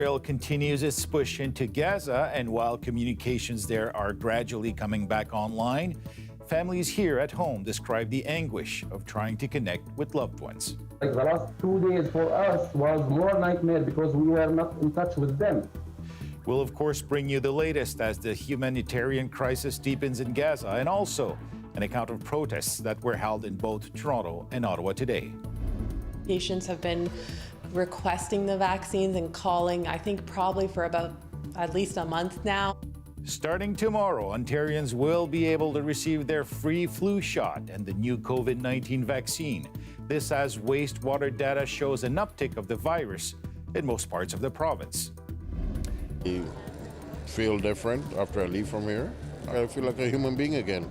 Israel continues its push into Gaza, and while communications there are gradually coming back online, families here at home describe the anguish of trying to connect with loved ones. Like the last 2 days for us was more nightmare because we were not in touch with them. We'll, of course, bring you the latest as the humanitarian crisis deepens in Gaza, and also an account of protests that were held in both Toronto and Ottawa today. Patients have been requesting the vaccines and calling, I think, probably for about at least a month now. Starting tomorrow, Ontarians will be able to receive their free flu shot and the new COVID-19 vaccine. This as wastewater data shows an uptick of the virus in most parts of the province. I feel different after I leave from here. I feel like a human being again.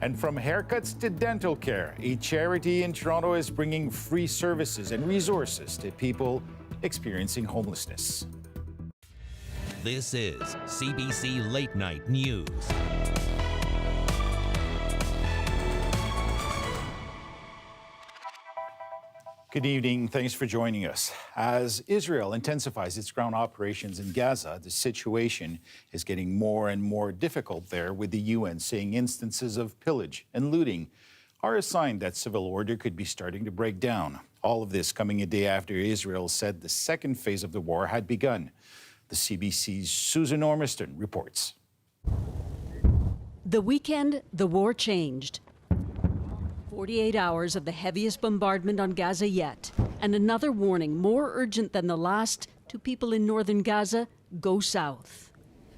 And from haircuts to dental care, a charity in Toronto is bringing free services and resources to people experiencing homelessness. This is CBC Late Night News. Good evening. Thanks for joining us. As Israel intensifies its ground operations in Gaza, the situation is getting more and more difficult there, with the UN saying instances of pillage and looting are a sign that civil order could be starting to break down. All of this coming a day after Israel said the second phase of the war had begun. The CBC's Susan Ormiston reports. The weekend, the war changed. 48 hours of the heaviest bombardment on Gaza yet, and another warning more urgent than the last to people in northern Gaza: go south.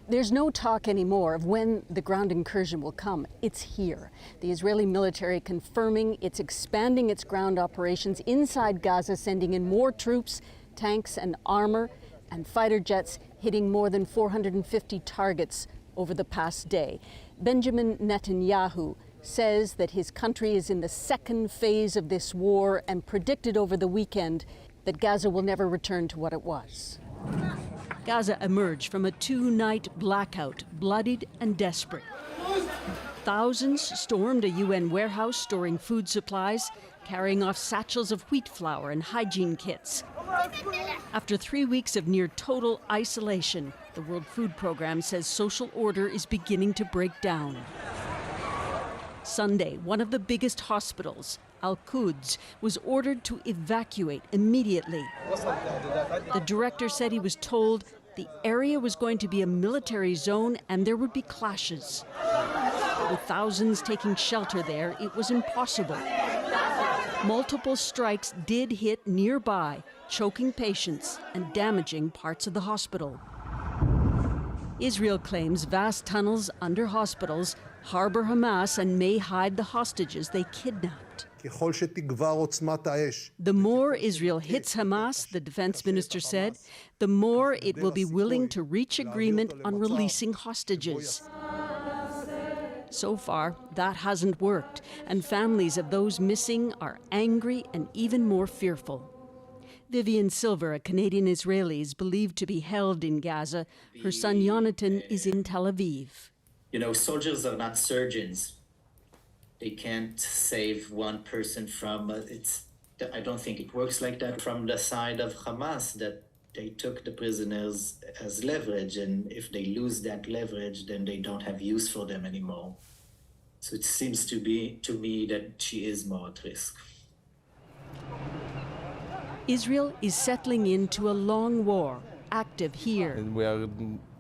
There's no talk anymore of when the ground incursion will come. It's here. The Israeli military confirming it's expanding its ground operations inside Gaza, sending in more troops, tanks and armor, and fighter jets hitting more than 450 targets over the past day. Benjamin Netanyahu says that his country is in the second phase of this war and predicted over the weekend that Gaza will never return to what it was. Gaza emerged from a two-night blackout, bloodied and desperate. Thousands stormed a UN warehouse storing food supplies, carrying off satchels of wheat flour and hygiene kits. After 3 weeks of near total isolation, the World Food Programme says social order is beginning to break down. Sunday, one of the biggest hospitals, Al-Quds, was ordered to evacuate immediately. The director said he was told the area was going to be a military zone and there would be clashes. With thousands taking shelter there, it was impossible. Multiple strikes did hit nearby, choking patients and damaging parts of the hospital. Israel claims vast tunnels under hospitals harbor Hamas and may hide the hostages they kidnapped. The more Israel hits Hamas, the defense minister said, the more it will be willing to reach agreement on releasing hostages. So far, that hasn't worked, and families of those missing are angry and even more fearful. Vivian Silver, a Canadian Israeli, is believed to be held in Gaza. Her son Yonatan is in Tel Aviv. You know, soldiers are not surgeons. They can't save one person from, I don't think it works like that from the side of Hamas, that they took the prisoners as leverage, and if they lose that leverage, then they don't have use for them anymore. So it seems to me that she is more at risk. Israel is settling into a long war, active here. And we are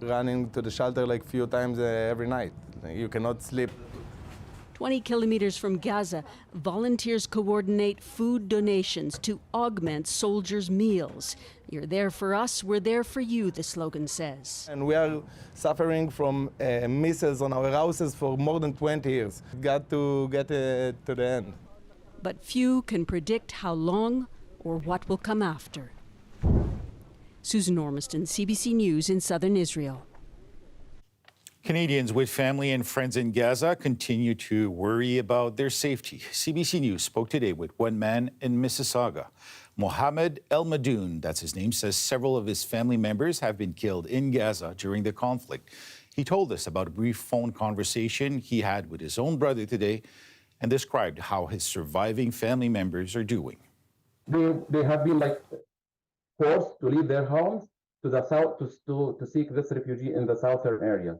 running to the shelter like a few times every night. You cannot sleep. 20 kilometers from Gaza, volunteers coordinate food donations to augment soldiers' meals. You're there for us, we're there for you, the slogan says. And we are suffering from missiles on our houses for more than 20 years. Got to get to the end. But few can predict how long or what will come after. Susan Ormiston, CBC News in southern Israel. Canadians with family and friends in Gaza continue to worry about their safety. CBC News spoke today with one man in Mississauga. Mohammed El Madoun, that's his name, says several of his family members have been killed in Gaza during the conflict. He told us about a brief phone conversation he had with his own brother today and described how his surviving family members are doing. They have been forced to leave their homes. to the south to seek this refugee in the southern area.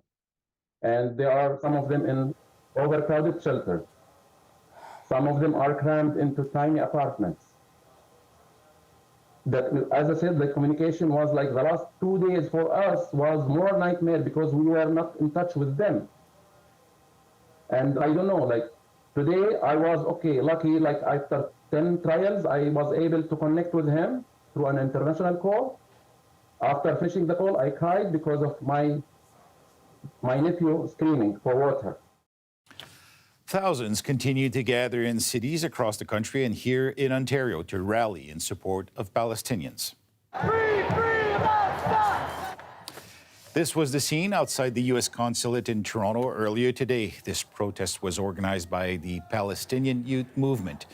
And there are some of them in overcrowded shelters. Some of them are crammed into tiny apartments. That, as I said, the communication was like the last 2 days for us was more nightmare because we were not in touch with them. And I don't know, like today I was okay, lucky, like after 10 trials, I was able to connect with him through an international call. After finishing the call, I cried because of my nephew screaming for water. Thousands continue to gather in cities across the country and here in Ontario to rally in support of Palestinians. This was the scene outside the U.S. consulate in Toronto earlier today. This protest was organized by the Palestinian Youth Movement.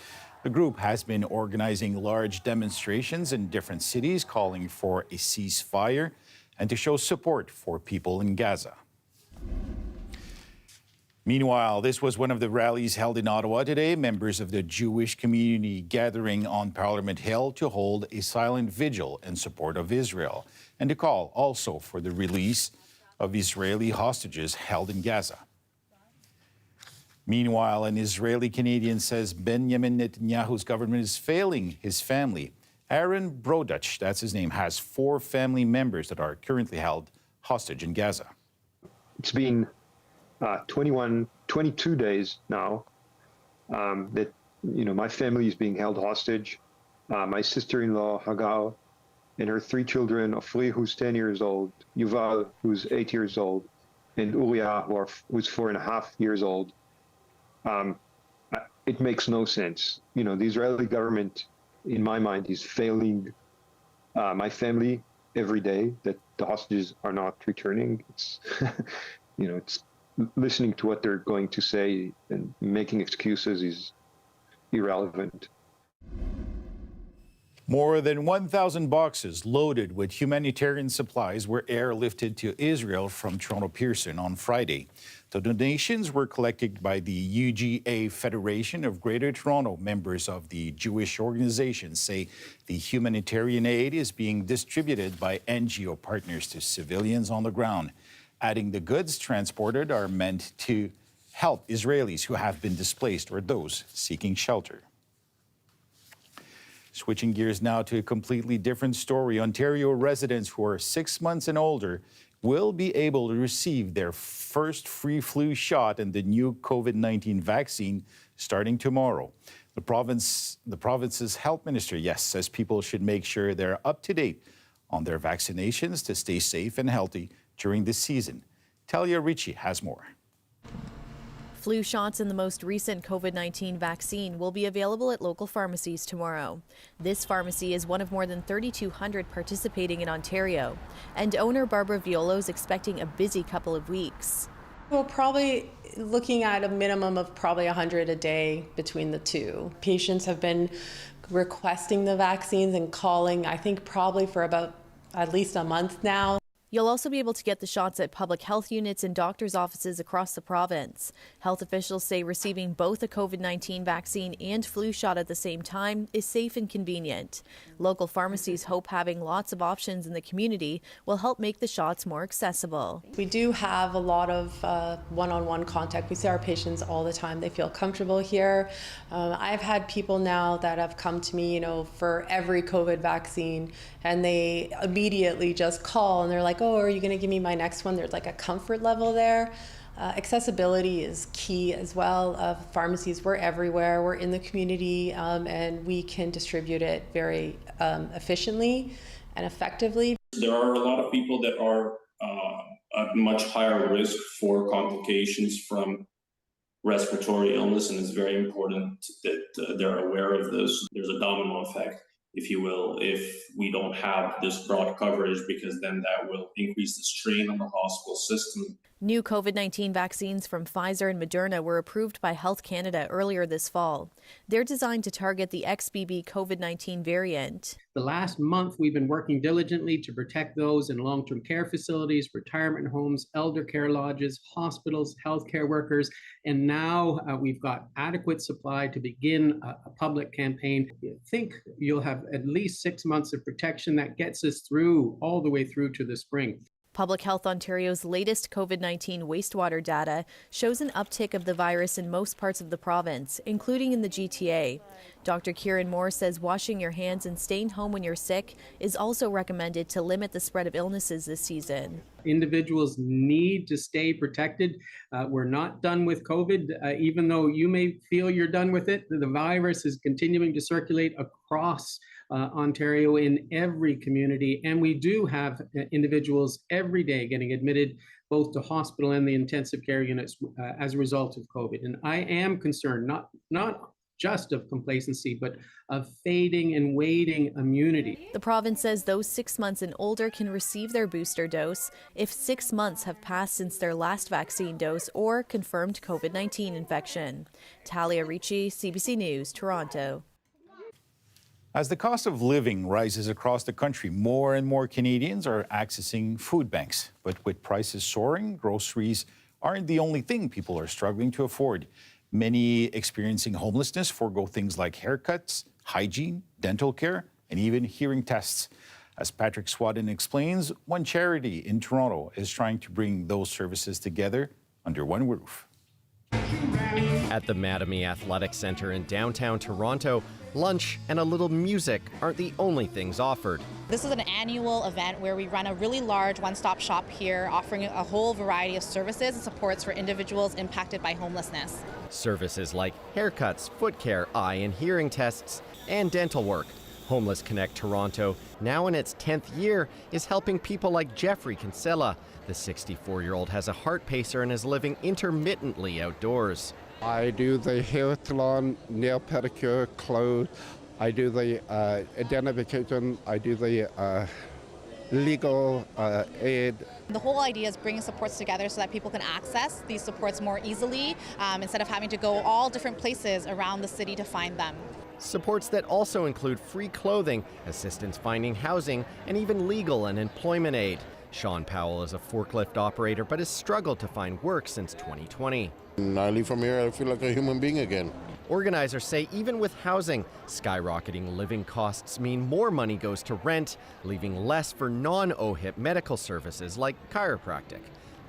The group has been organizing large demonstrations in different cities, calling for a ceasefire and to show support for people in Gaza. Meanwhile, this was one of the rallies held in Ottawa today. Members of the Jewish community gathering on Parliament Hill to hold a silent vigil in support of Israel and to call also for the release of Israeli hostages held in Gaza. Meanwhile, an Israeli Canadian says Benjamin Netanyahu's government is failing his family. Aaron Brodach, that's his name, has 4 family members that are currently held hostage in Gaza. It's been 22 days now that, my family is being held hostage. My sister-in-law, Hagar, and her 3 children, Ofri, who's 10 years old, Yuval, who's 8 years old, and Uriah, who's 4.5 years old. It makes no sense. The Israeli government, in my mind, is failing my family every day, that the hostages are not returning. It's, it's listening to what they're going to say and making excuses is irrelevant. More than 1,000 boxes loaded with humanitarian supplies were airlifted to Israel from Toronto Pearson on Friday. The donations were collected by the UGA Federation of Greater Toronto. Members of the Jewish organization say the humanitarian aid is being distributed by NGO partners to civilians on the ground. Adding the goods transported are meant to help Israelis who have been displaced or those seeking shelter. Switching gears now to a completely different story. Ontario residents who are 6 months and older will be able to receive their first free flu shot and the new COVID-19 vaccine starting tomorrow. The province's health minister, says people should make sure they're up to date on their vaccinations to stay safe and healthy during this season. Talia Ricci has more. Flu shots in the most recent COVID-19 vaccine will be available at local pharmacies tomorrow. This pharmacy is one of more than 3,200 participating in Ontario, and owner Barbara Violo is expecting a busy couple of weeks. We're probably looking at a minimum of probably 100 a day between the two. Patients have been requesting the vaccines and calling, I think probably for about at least a month now. You'll also be able to get the shots at public health units and doctors' offices across the province. Health officials say receiving both a COVID-19 vaccine and flu shot at the same time is safe and convenient. Local pharmacies hope having lots of options in the community will help make the shots more accessible. We do have a lot of one-on-one contact. We see our patients all the time. They feel comfortable here. I've had people now that have come to me, for every COVID vaccine, and they immediately just call and they're like, oh, are you going to give me my next one? There's like a comfort level there. Accessibility is key as well. Pharmacies, we're everywhere. We're in the community, and we can distribute it very efficiently and effectively. There are a lot of people that are at much higher risk for complications from respiratory illness, and it's very important that they're aware of this. There's a domino effect, if you will, if we don't have this broad coverage, because then that will increase the strain on the hospital system. New COVID-19 vaccines from Pfizer and Moderna were approved by Health Canada earlier this fall. They're designed to target the XBB COVID-19 variant. The last month, we've been working diligently to protect those in long-term care facilities, retirement homes, elder care lodges, hospitals, healthcare workers, and now we've got adequate supply to begin a public campaign. I think you'll have at least 6 months of protection that gets us through, all the way through to the spring. Public Health Ontario's latest COVID-19 wastewater data shows an uptick of the virus in most parts of the province, including in the GTA. Dr. Kieran Moore says washing your hands and staying home when you're sick is also recommended to limit the spread of illnesses this season. Individuals need to stay protected. We're not done with COVID. Even though you may feel you're done with it, the virus is continuing to circulate across Ontario in every community. And we do have individuals every day getting admitted both to hospital and the intensive care units as a result of COVID. And I am concerned, not just of complacency, but of fading and waning immunity. The province says those 6 months and older can receive their booster dose if 6 months have passed since their last vaccine dose or confirmed COVID-19 infection. Talia Ricci, CBC News, Toronto. As the cost of living rises across the country, more and more Canadians are accessing food banks. But with prices soaring, groceries aren't the only thing people are struggling to afford. Many experiencing homelessness forego things like haircuts, hygiene, dental care, and even hearing tests. As Patrick Swadden explains, one charity in Toronto is trying to bring those services together under one roof. At the Mattamy Athletic Centre in downtown Toronto, lunch and a little music aren't the only things offered. This is an annual event where we run a really large one-stop shop here, offering a whole variety of services and supports for individuals impacted by homelessness. Services like haircuts, foot care, eye and hearing tests, and dental work. Homeless Connect Toronto, now in its 10th year, is helping people like Jeffrey Kinsella. The 64-year-old has a heart pacer and is living intermittently outdoors. I do the hair salon, nail pedicure, clothes. I do the identification. I do the legal aid. The whole idea is bringing supports together so that people can access these supports more easily instead of having to go all different places around the city to find them. Supports that also include free clothing, assistance finding housing, and even legal and employment aid. Sean Powell is a forklift operator but has struggled to find work since 2020. When I leave from here, I feel like a human being again. Organizers say even with housing, skyrocketing living costs mean more money goes to rent, leaving less for non-OHIP medical services like chiropractic.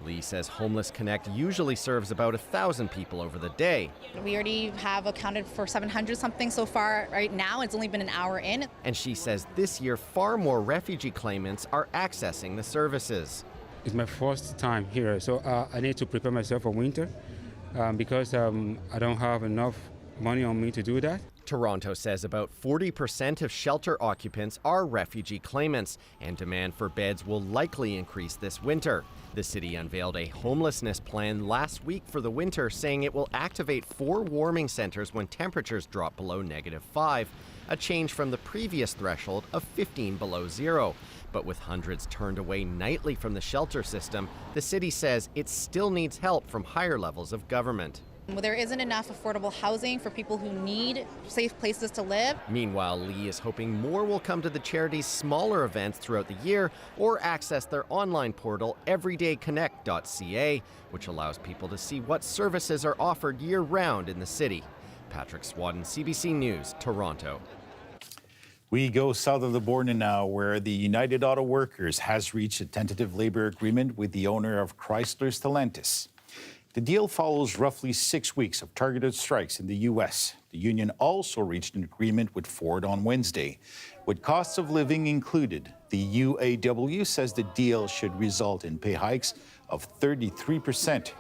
Lee says Homeless Connect usually serves about 1,000 people over the day. We already have accounted for 700 something so far right now. It's only been an hour in. And she says this year far more refugee claimants are accessing the services. It's my first time here, so I need to prepare myself for winter because I don't have enough money on me to do that. Toronto says about 40% of shelter occupants are refugee claimants, and demand for beds will likely increase this winter. The city unveiled a homelessness plan last week for the winter, saying it will activate 4 warming centers when temperatures drop below -5, a change from the previous threshold of 15 below zero. But with hundreds turned away nightly from the shelter system, the city says it still needs help from higher levels of government. There isn't enough affordable housing for people who need safe places to live. Meanwhile, Lee is hoping more will come to the charity's smaller events throughout the year or access their online portal everydayconnect.ca, which allows people to see what services are offered year-round in the city. Patrick Swadden, CBC News, Toronto. We go south of the border now, where the United Auto Workers has reached a tentative labor agreement with the owner of Chrysler Stellantis. The deal follows roughly 6 weeks of targeted strikes in the U.S. The union also reached an agreement with Ford on Wednesday. With costs of living included, the UAW says the deal should result in pay hikes of 33%.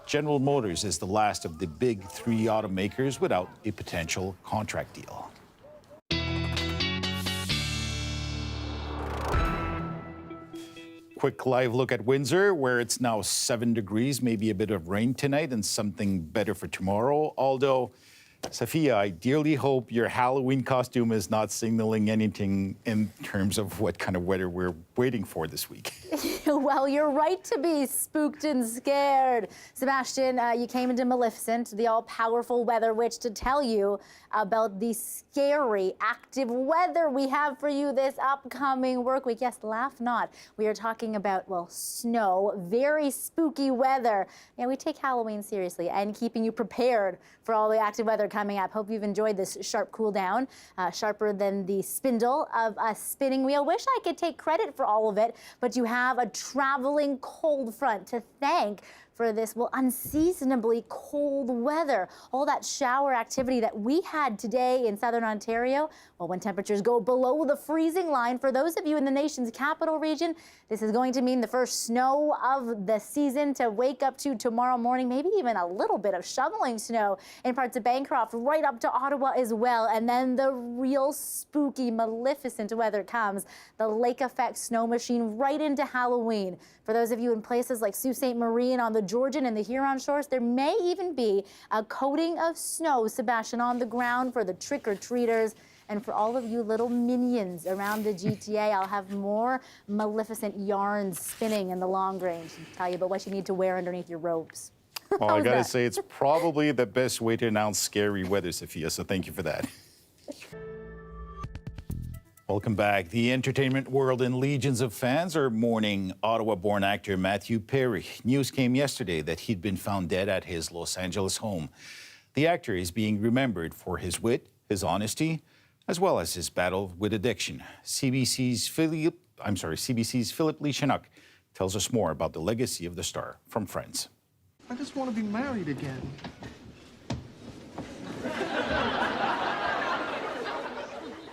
General Motors is the last of the big 3 automakers without a potential contract deal. Quick live look at Windsor, where it's now 7 degrees, maybe a bit of rain tonight and something better for tomorrow. Although, Sophia, I dearly hope your Halloween costume is not signaling anything in terms of what kind of weather we're waiting for this week. Well, you're right to be spooked and scared. Sebastian, you came into Maleficent, the all-powerful weather witch, to tell you about the scary active weather we have for you this upcoming work week. Yes, laugh not. We are talking about, well, snow, very spooky weather. Yeah, we take Halloween seriously and keeping you prepared for all the active weather coming up. Hope you've enjoyed this sharp cool down, sharper than the spindle of a spinning wheel. Wish I could take credit for all of it, but you have a traveling cold front to thank for this, well, unseasonably cold weather. All that shower activity that we had today in southern Ontario, well, when temperatures go below the freezing line, for those of you in the nation's capital region, this is going to mean the first snow of the season to wake up to tomorrow morning, maybe even a little bit of shoveling snow in parts of Bancroft, right up to Ottawa as well. And then the real spooky, maleficent weather comes, the lake effect snow machine right into Halloween. For those of you in places like Sault Ste. Marie and on the Georgian and the Huron shores, there may even be a coating of snow, Sebastian, on the ground for the trick-or-treaters. And for all of you little minions around the GTA, I'll have more Maleficent yarns spinning in the long range and tell you about what you need to wear underneath your robes. Well, I gotta say, it's probably the best way to announce scary weather, Sophia, so thank you for that. Welcome back. The entertainment world and legions of fans are mourning Ottawa-born actor Matthew Perry. News came yesterday that he'd been found dead at his Los Angeles home. The actor is being remembered for his wit, his honesty, as well as his battle with addiction. CBC's Philip Lee-Chinook tells us more about the legacy of the star from Friends. I just want to be married again.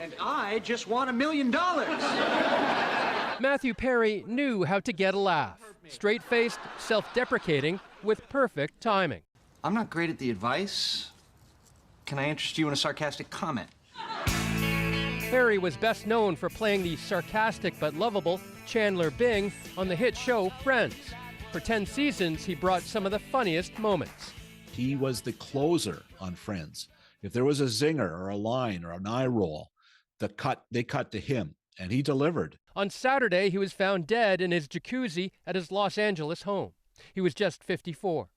And I just want $1 million. Matthew Perry knew how to get a laugh. Straight-faced, self-deprecating, with perfect timing. I'm not great at the advice. Can I interest you in a sarcastic comment? Perry was best known for playing the sarcastic but lovable Chandler Bing on the hit show Friends. For 10 seasons, he brought some of the funniest moments. He was the closer on Friends. If there was a zinger or a line or an eye roll, they cut to him, and he delivered. On Saturday, he was found dead in his jacuzzi at his Los Angeles home. He was just 54.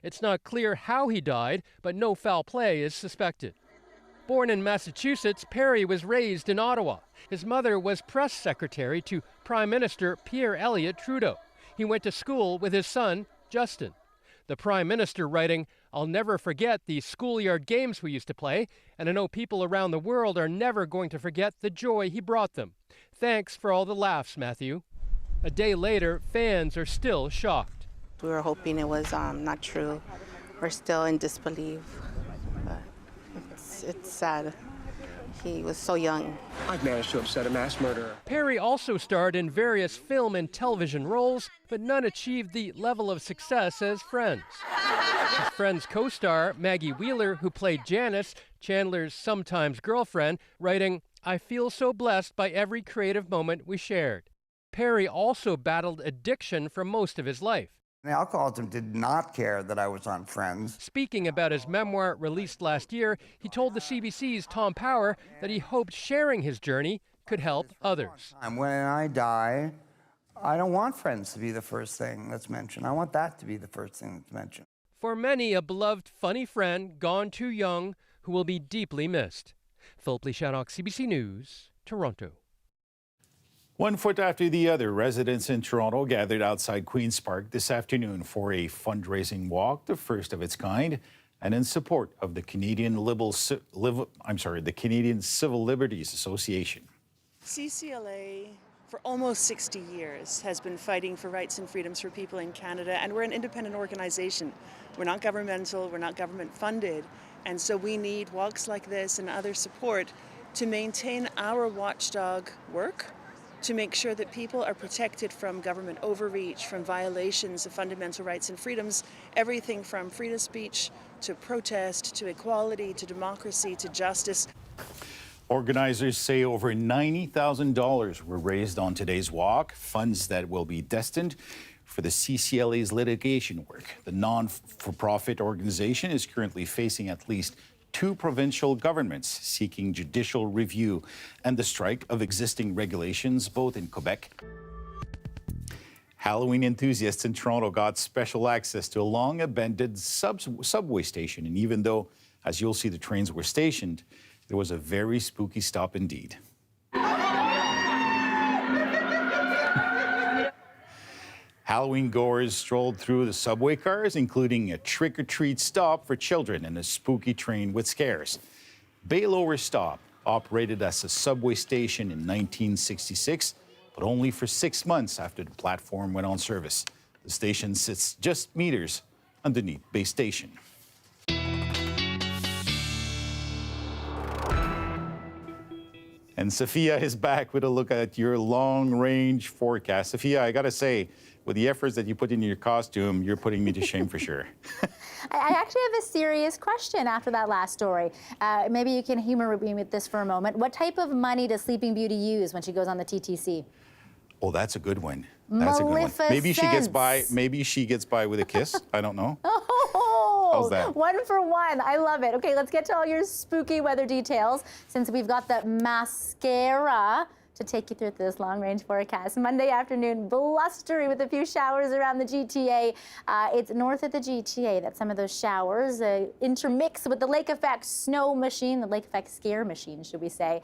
It's not clear how he died, but no foul play is suspected. Born in Massachusetts, Perry was raised in Ottawa. His mother was press secretary to Prime Minister Pierre Elliott Trudeau. He went to school with his son, Justin. The Prime Minister writing, "I'll never forget the schoolyard games we used to play, and I know people around the world are never going to forget the joy he brought them. Thanks for all the laughs, Matthew." A day later, fans are still shocked. We were hoping it was not true. We're still in disbelief. But it's sad. He was so young. I've managed to upset a mass murderer. Perry also starred in various film and television roles, but none achieved the level of success as Friends. His Friends co-star, Maggie Wheeler, who played Janice, Chandler's sometimes girlfriend, writing, "I feel so blessed by every creative moment we shared." Perry also battled addiction for most of his life. The alcoholism did not care that I was on Friends. Speaking about his memoir released last year, he told the CBC's Tom Power that he hoped sharing his journey could help others. When I die, I don't want Friends to be the first thing that's mentioned. I want that to be the first thing that's mentioned. For many, a beloved, funny friend gone too young who will be deeply missed. Philip Lee-Chinook, CBC News, Toronto. One foot after the other, residents in Toronto gathered outside Queen's Park this afternoon for a fundraising walk, the first of its kind, and in support of the Canadian Civil Liberties Association. CCLA, for almost 60 years, has been fighting for rights and freedoms for people in Canada, and we're an independent organization. We're not governmental, we're not government funded, and so we need walks like this and other support to maintain our watchdog work, to make sure that people are protected from government overreach, from violations of fundamental rights and freedoms, everything from freedom of speech to protest, to equality, to democracy, to justice. Organizers say over $90,000 were raised on today's walk, funds that will be destined for the CCLA's litigation work. The non-for-profit organization is currently facing at least 2 provincial governments seeking judicial review and the strike of existing regulations both in Quebec Halloween enthusiasts in Toronto got special access to a long-abandoned subway station. And even though, as you'll see, the trains were stationed, there was a very spooky stop indeed. Halloween goers strolled through the subway cars, including a trick-or-treat stop for children and a spooky train with scares. Baylower Stop operated as a subway station in 1966, but only for 6 months after the platform went on service. The station sits just meters underneath Bay Station. And Sophia is back with a look at your long-range forecast. Sophia, I gotta say, with the efforts that you put into your costume, you're putting me to shame for sure. I actually have a serious question after that last story. Maybe you can humor me with this for a moment. What type of money does Sleeping Beauty use when she goes on the TTC? Oh, that's a good one. That's a good one. Maybe she gets by. Maybe she gets by with a kiss. I don't know. Oh, how's that? 1 for 1. I love it. Okay, let's get to all your spooky weather details since we've got the mascara to take you through this long-range forecast. Monday afternoon, blustery with a few showers around the GTA. It's north of the GTA that some of those showers intermix with the lake effect snow machine, the lake effect scare machine, should we say.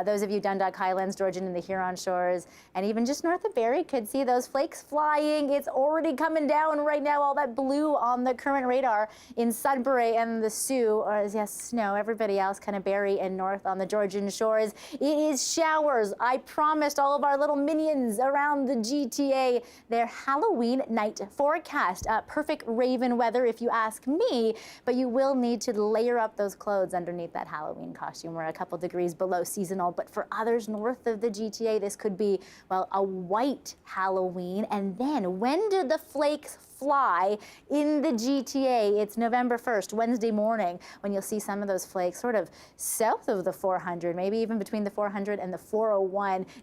Those of you Dundalk Highlands, Georgian and the Huron Shores, and even just north of Barrie could see those flakes flying. It's already coming down right now, all that blue on the current radar in Sudbury and the Sioux, or yes, snow. Everybody else kind of Barrie and north on the Georgian Shores. It is showers. I promised all of our little minions around the GTA their Halloween night forecast. Perfect raven weather if you ask me, but you will need to layer up those clothes underneath that Halloween costume. We're a couple degrees below seasonal, but for others north of the GTA, this could be, well, a white Halloween. And then when do the flakes fly in the GTA? It's November 1st, Wednesday morning, when you'll see some of those flakes sort of south of the 400, maybe even between the 400 and the 401,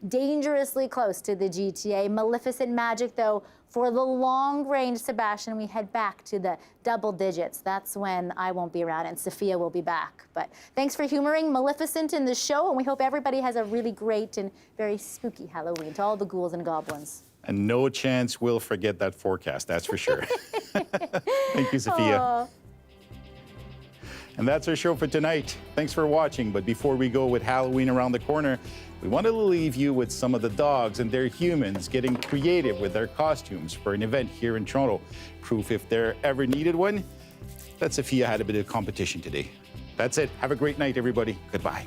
dangerously close to the GTA. Maleficent magic, though, for the long range, Sebastian, we head back to the double digits. That's when I won't be around and Sophia will be back. But thanks for humoring Maleficent in the show, and we hope everybody has a really great and very spooky Halloween to all the ghouls and goblins. And no chance we'll forget that forecast, that's for sure. Thank you, Sophia. Aww. And that's our show for tonight. Thanks for watching. But before we go with Halloween around the corner, we want to leave you with some of the dogs and their humans getting creative with their costumes for an event here in Toronto. Proof if there ever needed one, that Sophia had a bit of competition today. That's it. Have a great night, everybody. Goodbye.